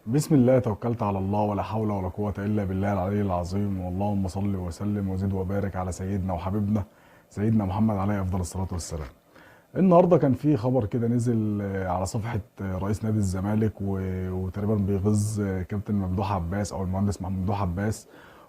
بسم الله توكلت على الله ولا حول ولا قوة إلا بالله العلي العظيم، واللهم صل وسلم وزد وبارك على سيدنا وحبيبنا سيدنا محمد عليه أفضل الصلاة والسلام. النهارده كان في خبر كده نزل على صفحة رئيس نادي الزمالك وتقريبا بيغز كابتن ممدوح عباس أو المهندس ممدوح عباس،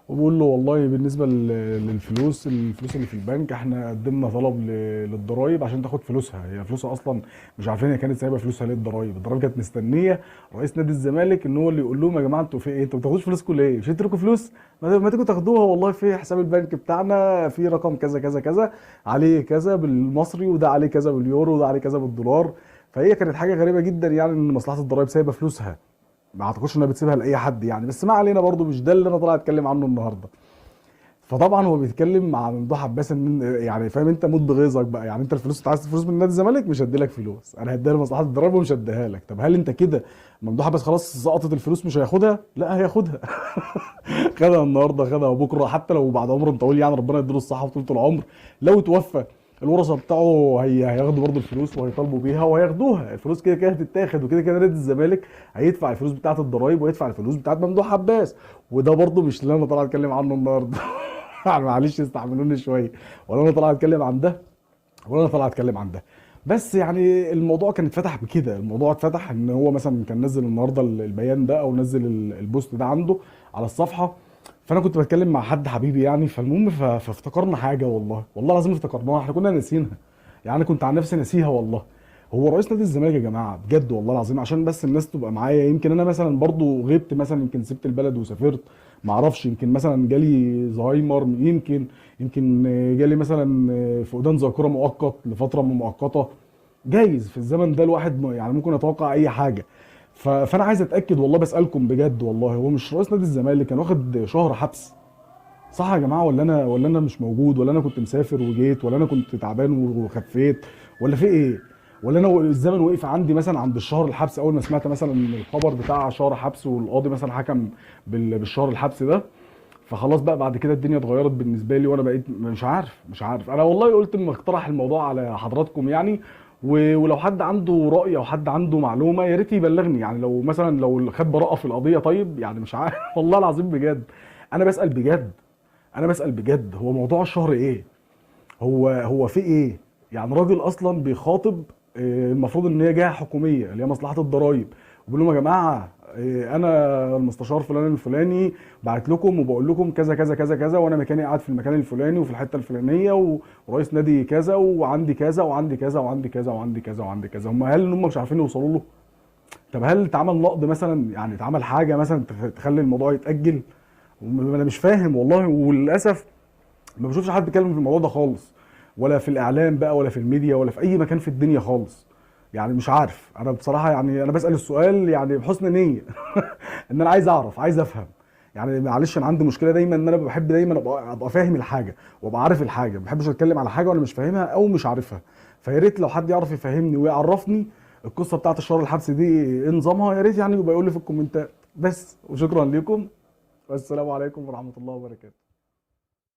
وبيقول له والله بالنسبة الفلوس اللي في البنك احنا قدمنا طلب للضرايب عشان تاخد فلوسها. هي فلوسها اصلا مش عارفين هي كانت سايبه فلوسها ليه. الضرايب كانت مستنيه رئيس نادي الزمالك ان هو اللي يقول لهم يا جماعه انتوا في ايه؟ انتوا ما بتاخدوش فلوسكم ليه؟ مش انتوا لكم فلوس؟ ما تيجوا تاخدوها، والله في حساب البنك بتاعنا في رقم كذا كذا كذا عليه كذا بالمصري، وده عليه كذا باليورو، وده عليه كذا بالدولار. فهي كانت حاجه غريبه جدا يعني ان مصلحه الضرايب سايبه فلوسها. ما اعتقدش انها بتسيبها لاي حد يعني، بس ما علينا، برضو مش ده اللي انا طالع اتكلم عنه النهارده. فطبعا هو بيتكلم مع ممدوح عباس ان يعني فاهم انت موت بغيظك بقى، يعني انت الفلوس، انت عايز فلوس من نادي الزمالك مش هدي لك فلوس، انا هديها لمصلحه الضرايب ومش هديها لك. طب هل انت كده ممدوح عباس خلاص سقطت الفلوس مش هياخدها؟ لا هياخدها. خدها النهارده، خدها بكره، حتى لو بعد عمر طويل يعني ربنا يديله الصحه وطولة العمر، لو توفى الورثه بتاعه هياخدوا برضه الفلوس وهيطالبوا بيها وهياخدوها. الفلوس كده كده هتتاخد، وكده كده نادي الزمالك هيدفع الفلوس بتاعه الضرايب ويدفع الفلوس بتاعه ممدوح عباس. وده برضه مش اللي انا طالع اتكلم عنه النهارده. يعني معلش استحملوني شويه، ولا انا طالع اتكلم عن ده ولا انا طالع اتكلم عن ده. بس يعني الموضوع كان اتفتح بكده، الموضوع اتفتح ان هو مثلا كان نزل النهارده البيان ده او نزل البوست ده عنده على الصفحه. فانا كنت بتكلم مع حد حبيبي يعني، فالمهم فافتكرنا حاجه، والله العظيم افتكرناها، احنا كنا ناسينها. يعني انا كنت عن نفسي ناسيها والله. هو رئيس نادي الزمالك يا جماعه بجد والله العظيم، عشان بس الناس تبقى معايا، يمكن انا مثلا برضو غبت، مثلا يمكن سبت البلد وسافرت، ما اعرفش، يمكن مثلا جالي زهايمر، يمكن جالي مثلا فقدان ذاكره مؤقت لفتره مؤقته. جايز في الزمن ده الواحد يعني ممكن يتوقع اي حاجه. فانا عايز اتاكد والله، بسالكم بجد والله، هو مش رئيس نادي الزمالك كان واخد شهر حبس صح يا جماعه؟ ولا انا مش موجود، ولا انا كنت مسافر وجيت، ولا انا كنت تعبان وخفيت، ولا في ايه؟ ولا انا الزمن وقف عندي مثلا عند الشهر الحبس اول ما سمعت مثلا الخبر بتاع شهر حبس والقاضي مثلا حكم بالشهر الحبس ده؟ فخلاص بقى بعد كده الدنيا اتغيرت بالنسبه لي، وانا بقيت مش عارف انا والله قلت اما اقترح الموضوع على حضراتكم يعني. ولو حد عنده رأي او حد عنده معلومه يا ريت يبلغني، يعني لو مثلا لو خد براءه في القضيه طيب، يعني مش عارف. والله العظيم بجد انا بسأل بجد، هو موضوع الشهر ايه؟ هو في ايه؟ يعني راجل اصلا بيخاطب المفروض ان هي جهه حكوميه اللي هي مصلحه الضرايب، وبيقول لهم يا جماعه انا المستشار فلان الفلاني بعت لكم وبقول لكم كذا كذا كذا كذا، وانا مكاني قاعد في المكان الفلاني وفي الحته الفلانيه ورئيس نادي كذا وعندي كذا وعندي كذا وعندي كذا وعندي كذا وعندي كذا. هل هم مش عارفين يوصلوا له؟ طب هل اتعمل نقد مثلا، يعني اتعمل حاجه مثلا تخلي الموضوع يتاجل؟ انا مش فاهم والله، وللاسف ما بشوفش حد بيتكلم في الموضوع ده خالص، ولا في الاعلام بقى ولا في الميديا ولا في اي مكان في الدنيا خالص. يعني مش عارف انا بصراحه، يعني انا بسال السؤال يعني بحسن نيه. ان انا عايز اعرف، عايز افهم. يعني معلش انا عندي مشكله دايما ان انا بحب دايما ابقى فاهم الحاجه وابقى عارف الحاجه، ما بحبش اتكلم على حاجه وانا مش فاهمها او مش عارفها. فيا ريت لو حد يعرف يفهمني ويعرفني القصه بتاعت الشهر الحبس دي ايه نظامها، يا ريت يعني يبقى يقول لي في الكومنتات. بس وشكرا لكم، والسلام عليكم ورحمه الله وبركاته.